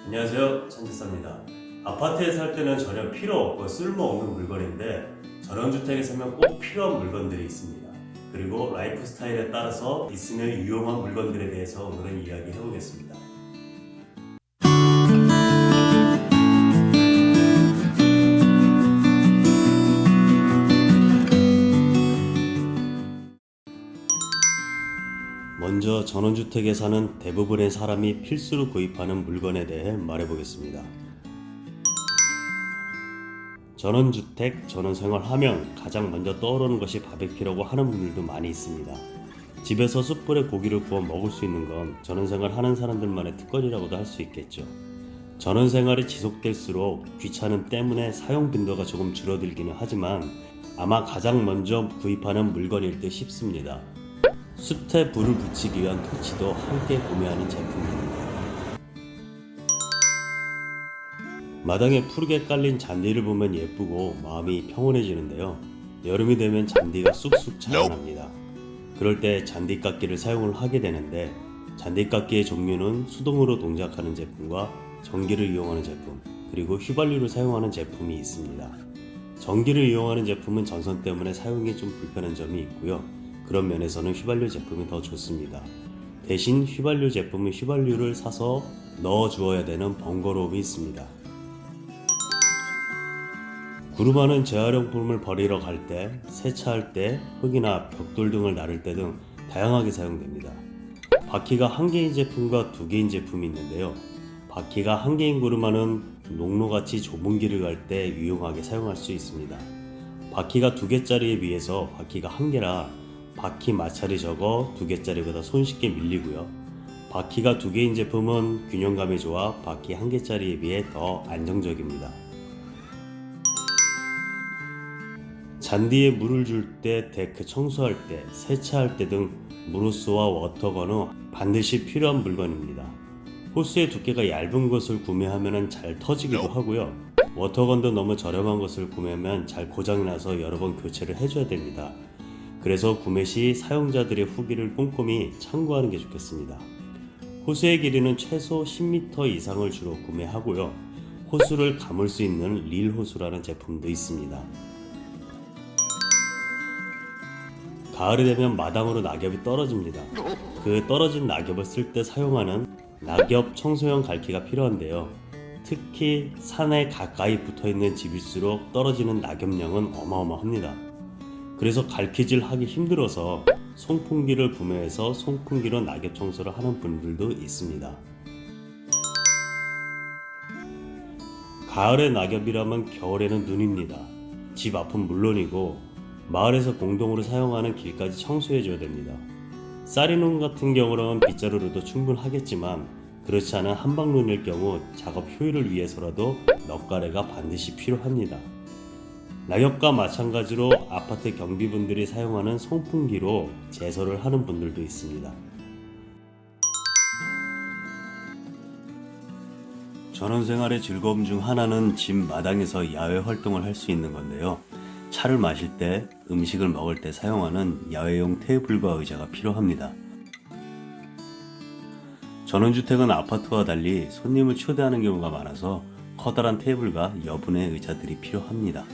안녕하세요, 천지사입니다. 아파트에 살 때는 전혀 필요 없고 쓸모없는 물건인데 전원주택에 살면 꼭 필요한 물건들이 있습니다. 그리고 라이프 스타일에 따라서 있으면 유용한 물건들에 대해서 오늘은 이야기해 보겠습니다. 먼저 전원주택에 사는 대부분의 사람이 필수로 구입하는 물건에 대해 말해 보겠습니다. 전원주택, 전원생활 하면 가장 먼저 떠오르는 것이 바베큐라고 하는 분들도 많이 있습니다. 집에서 숯불에 고기를 구워 먹을 수 있는 건 전원생활 하는 사람들만의 특권이라고도 할 수 있겠죠. 전원생활이 지속될수록 귀찮음 때문에 사용 빈도가 조금 줄어들기는 하지만 아마 가장 먼저 구입하는 물건일 듯 싶습니다. 숯에 불을 붙이기 위한 토치도 함께 구매하는 제품입니다. 마당에 푸르게 깔린 잔디를 보면 예쁘고 마음이 평온해지는데요. 여름이 되면 잔디가 쑥쑥 자라납니다. 그럴 때 잔디깎기를 사용을 하게 되는데 잔디깎기의 종류는 수동으로 동작하는 제품과 전기를 이용하는 제품, 그리고 휘발유를 사용하는 제품이 있습니다. 전기를 이용하는 제품은 전선 때문에 사용이 좀 불편한 점이 있고요. 그런 면에서는 휘발유 제품이 더 좋습니다. 대신 휘발유 제품은 휘발유를 사서 넣어 주어야 되는 번거로움이 있습니다. 구루마는 재활용품을 버리러 갈 때, 세차할 때, 흙이나 벽돌 등을 나를 때 등 다양하게 사용됩니다. 바퀴가 한 개인 제품과 두 개인 제품이 있는데요. 바퀴가 한 개인 구루마는 농로같이 좁은 길을 갈 때 유용하게 사용할 수 있습니다. 바퀴가 두 개짜리에 비해서 바퀴가 한 개라 바퀴 마찰이 적어 두 개짜리보다 손쉽게 밀리고요. 바퀴가 두 개인 제품은 균형감이 좋아 바퀴 한 개짜리에 비해 더 안정적입니다. 잔디에 물을 줄 때, 데크 청소할 때, 세차할 때 등 무로스와 워터건은 반드시 필요한 물건입니다. 호스의 두께가 얇은 것을 구매하면 잘 터지기도 하고요. 워터건도 너무 저렴한 것을 구매하면 잘 고장이 나서 여러 번 교체를 해줘야 됩니다. 그래서 구매 시 사용자들의 후기를 꼼꼼히 참고하는 게 좋겠습니다. 호스의 길이는 최소 10m 이상을 주로 구매하고요. 호스를 감을 수 있는 릴 호스라는 제품도 있습니다. 가을이 되면 마당으로 낙엽이 떨어집니다. 그 떨어진 낙엽을 쓸 때 사용하는 낙엽 청소용 갈퀴가 필요한데요. 특히 산에 가까이 붙어있는 집일수록 떨어지는 낙엽량은 어마어마합니다. 그래서 갈퀴질 하기 힘들어서 송풍기를 구매해서 송풍기로 낙엽 청소를 하는 분들도 있습니다. 가을의 낙엽이라면 겨울에는 눈입니다. 집 앞은 물론이고 마을에서 공동으로 사용하는 길까지 청소해줘야 됩니다. 쌀이눈 같은 경우는 빗자루로도 충분하겠지만 그렇지 않은 한방눈일 경우 작업 효율을 위해서라도 넉가래가 반드시 필요합니다. 낙엽과 마찬가지로 아파트 경비분들이 사용하는 송풍기로 제설을 하는 분들도 있습니다. 전원생활의 즐거움 중 하나는 집 마당에서 야외 활동을 할 수 있는 건데요. 차를 마실 때, 음식을 먹을 때 사용하는 야외용 테이블과 의자가 필요합니다. 전원주택은 아파트와 달리 손님을 초대하는 경우가 많아서 커다란 테이블과 여분의 의자들이 필요합니다.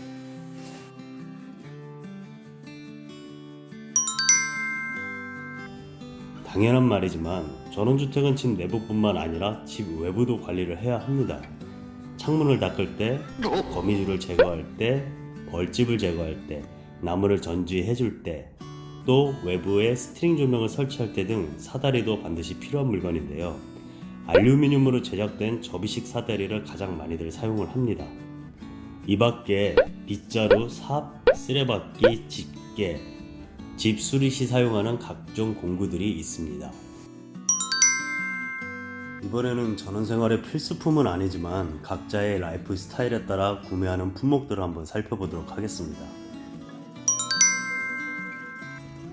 당연한 말이지만 전원주택은 집 내부뿐만 아니라 집 외부도 관리를 해야 합니다. 창문을 닦을 때, 거미줄을 제거할 때, 벌집을 제거할 때, 나무를 전지해 줄 때, 또 외부에 스트링 조명을 설치할 때 등 사다리도 반드시 필요한 물건인데요. 알루미늄으로 제작된 접이식 사다리를 가장 많이들 사용을 합니다. 이 밖에 빗자루, 삽, 쓰레받기, 집게, 집수리 시 사용하는 각종 공구들이 있습니다. 이번에는 전원생활의 필수품은 아니지만 각자의 라이프 스타일에 따라 구매하는 품목들을 한번 살펴보도록 하겠습니다.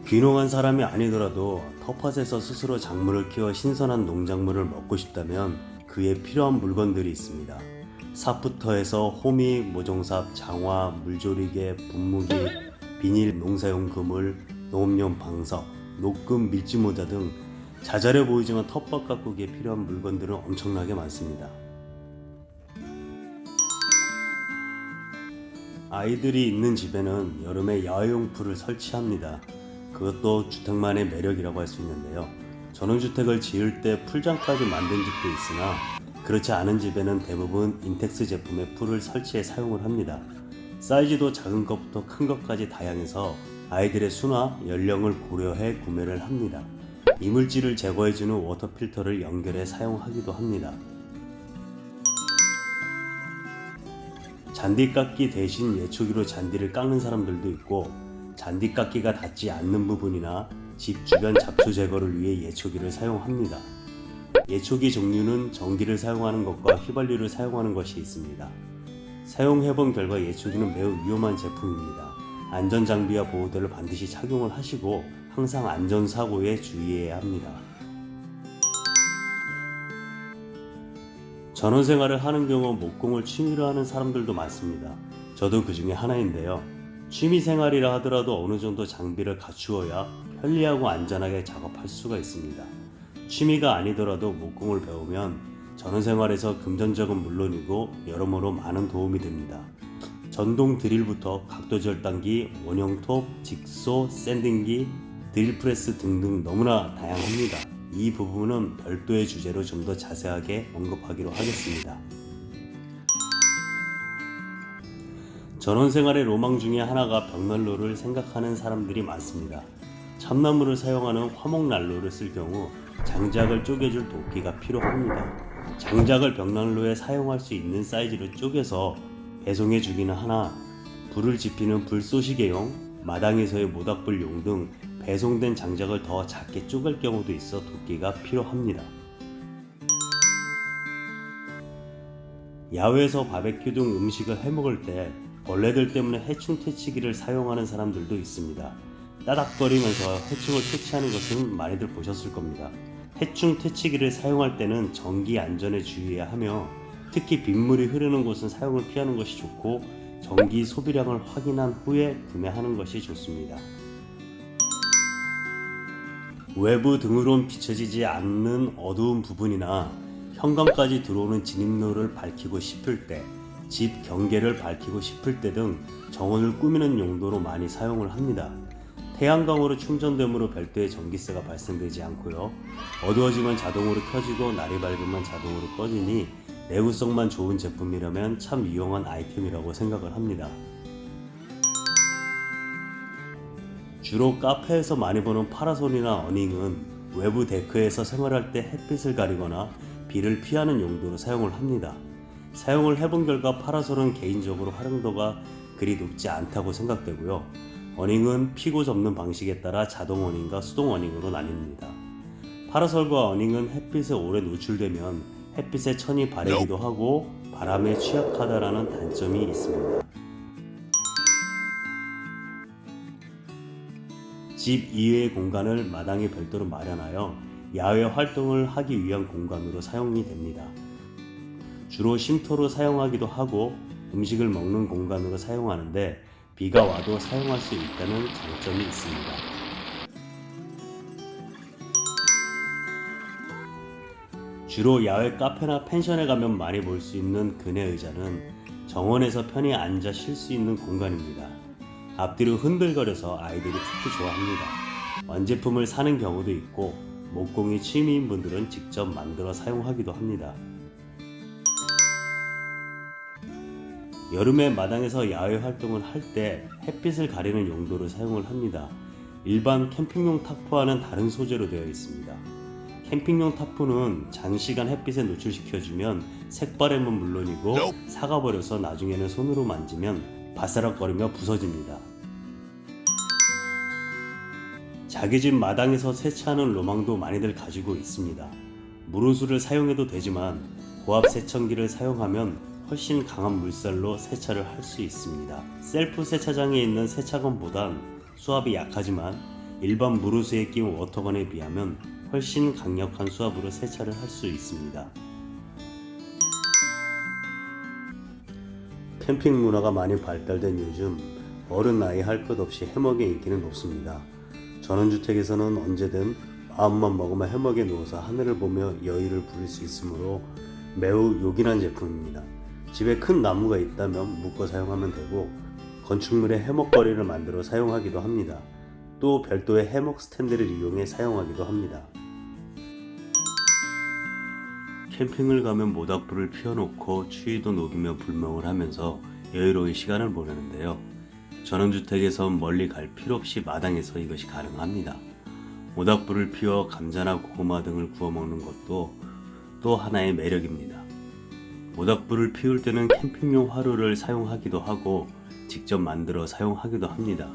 귀농한 사람이 아니더라도 텃밭에서 스스로 작물을 키워 신선한 농작물을 먹고 싶다면 그에 필요한 물건들이 있습니다. 삽부터 해서 호미, 모종삽, 장화, 물조리개, 분무기, 비닐 농사용 그물, 농업용 방석, 녹금, 밀짚모자 등 자잘해 보이지만 텃밭 가꾸기에 필요한 물건들은 엄청나게 많습니다. 아이들이 있는 집에는 여름에 야외용 풀을 설치합니다. 그것도 주택만의 매력이라고 할 수 있는데요. 전원주택을 지을 때 풀장까지 만든 집도 있으나 그렇지 않은 집에는 대부분 인텍스 제품의 풀을 설치해 사용을 합니다. 사이즈도 작은 것부터 큰 것까지 다양해서 아이들의 수나 연령을 고려해 구매를 합니다. 이물질을 제거해주는 워터 필터를 연결해 사용하기도 합니다. 잔디깎기 대신 예초기로 잔디를 깎는 사람들도 있고, 잔디깎기가 닿지 않는 부분이나 집 주변 잡초 제거를 위해 예초기를 사용합니다. 예초기 종류는 전기를 사용하는 것과 휘발유를 사용하는 것이 있습니다. 사용해본 결과 예초기는 매우 위험한 제품입니다. 안전장비와 보호대를 반드시 착용을 하시고 항상 안전사고에 주의해야 합니다. 전원생활을 하는 경우 목공을 취미로 하는 사람들도 많습니다. 저도 그 중에 하나인데요. 취미생활이라 하더라도 어느 정도 장비를 갖추어야 편리하고 안전하게 작업할 수가 있습니다. 취미가 아니더라도 목공을 배우면 전원생활에서 금전적은 물론이고 여러모로 많은 도움이 됩니다. 전동 드릴부터 각도 절단기, 원형톱, 직소, 샌딩기, 드릴프레스 등등 너무나 다양합니다. 이 부분은 별도의 주제로 좀 더 자세하게 언급하기로 하겠습니다. 전원생활의 로망 중에 하나가 벽난로를 생각하는 사람들이 많습니다. 참나무를 사용하는 화목난로를 쓸 경우 장작을 쪼개줄 도끼가 필요합니다. 장작을 벽난로에 사용할 수 있는 사이즈로 쪼개서 배송해 주기는 하나, 불을 지피는 불쏘시개용, 마당에서의 모닥불용 등 배송된 장작을 더 작게 쪼갤 경우도 있어 도끼가 필요합니다. 야외에서 바베큐 등 음식을 해먹을 때 벌레들 때문에 해충 퇴치기를 사용하는 사람들도 있습니다. 따닥거리면서 해충을 퇴치하는 것은 많이들 보셨을 겁니다. 해충 퇴치기를 사용할 때는 전기 안전에 주의해야 하며, 특히 빗물이 흐르는 곳은 사용을 피하는 것이 좋고 전기 소비량을 확인한 후에 구매하는 것이 좋습니다. 외부 등으론 비춰지지 않는 어두운 부분이나 현관까지 들어오는 진입로를 밝히고 싶을 때, 집 경계를 밝히고 싶을 때 등 정원을 꾸미는 용도로 많이 사용을 합니다. 태양광으로 충전되므로 별도의 전기세가 발생되지 않고요. 어두워지면 자동으로 켜지고 날이 밝으면 자동으로 꺼지니 내구성만 좋은 제품이라면 참 유용한 아이템이라고 생각을 합니다. 주로 카페에서 많이 보는 파라솔이나 어닝은 외부 데크에서 생활할 때 햇빛을 가리거나 비를 피하는 용도로 사용을 합니다. 사용을 해본 결과 파라솔은 개인적으로 활용도가 그리 높지 않다고 생각되고요. 어닝은 피고 접는 방식에 따라 자동 어닝과 수동 어닝으로 나뉩니다. 파라솔과 어닝은 햇빛에 오래 노출되면 햇빛에 천이 바래기도 하고 바람에 취약하다라는 단점이 있습니다. 집 이외의 공간을 마당에 별도로 마련하여 야외 활동을 하기 위한 공간으로 사용이 됩니다. 주로 쉼터로 사용하기도 하고 음식을 먹는 공간으로 사용하는데 비가 와도 사용할 수 있다는 장점이 있습니다. 주로 야외 카페나 펜션에 가면 많이 볼 수 있는 그네 의자는 정원에서 편히 앉아 쉴 수 있는 공간입니다. 앞뒤로 흔들거려서 아이들이 특히 좋아합니다. 완제품을 사는 경우도 있고 목공이 취미인 분들은 직접 만들어 사용하기도 합니다. 여름에 마당에서 야외 활동을 할 때 햇빛을 가리는 용도로 사용을 합니다. 일반 캠핑용 타프와는 다른 소재로 되어 있습니다. 캠핑용 타프는 장시간 햇빛에 노출시켜주면 색바램은 물론이고 사가버려서 나중에는 손으로 만지면 바스락거리며 부서집니다. 자기 집 마당에서 세차하는 로망도 많이들 가지고 있습니다. 무로수를 사용해도 되지만 고압 세척기를 사용하면 훨씬 강한 물살로 세차를 할 수 있습니다. 셀프 세차장에 있는 세차건보단 수압이 약하지만 일반 무로수에 끼운 워터건에 비하면 훨씬 강력한 수압으로 세차를 할 수 있습니다. 캠핑 문화가 많이 발달된 요즘 어른 나이 할 것 없이 해먹의 인기는 높습니다. 전원주택에서는 언제든 마음만 먹으면 해먹에 누워서 하늘을 보며 여유를 부릴 수 있으므로 매우 요긴한 제품입니다. 집에 큰 나무가 있다면 묶어 사용하면 되고 건축물에 해먹거리를 만들어 사용하기도 합니다. 또 별도의 해먹 스탠드를 이용해 사용하기도 합니다. 캠핑을 가면 모닥불을 피워놓고 추위도 녹이며 불멍을 하면서 여유로운 시간을 보내는데요. 전원주택에선 멀리 갈 필요 없이 마당에서 이것이 가능합니다. 모닥불을 피워 감자나 고구마 등을 구워 먹는 것도 또 하나의 매력입니다. 모닥불을 피울 때는 캠핑용 화로를 사용하기도 하고 직접 만들어 사용하기도 합니다.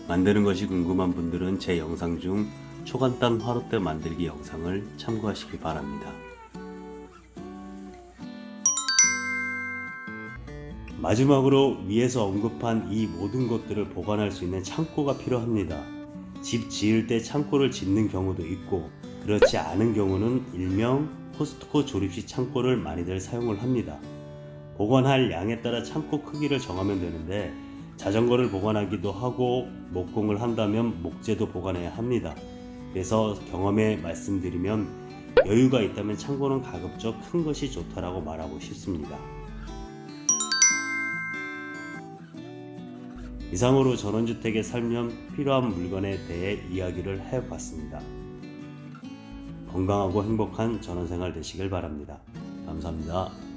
만드는 것이 궁금한 분들은 제 영상 중 초간단 화롯대 만들기 영상을 참고하시기 바랍니다. 마지막으로 위에서 언급한 이 모든 것들을 보관할 수 있는 창고가 필요합니다. 집 지을 때 창고를 짓는 경우도 있고 그렇지 않은 경우는 일명 코스트코 조립식 창고를 많이들 사용을 합니다. 보관할 양에 따라 창고 크기를 정하면 되는데 자전거를 보관하기도 하고 목공을 한다면 목재도 보관해야 합니다. 그래서 경험에 말씀드리면 여유가 있다면 창고는 가급적 큰 것이 좋다라고 말하고 싶습니다. 이상으로 전원주택에 살면 필요한 물건에 대해 이야기를 해봤습니다. 건강하고 행복한 전원생활 되시길 바랍니다. 감사합니다.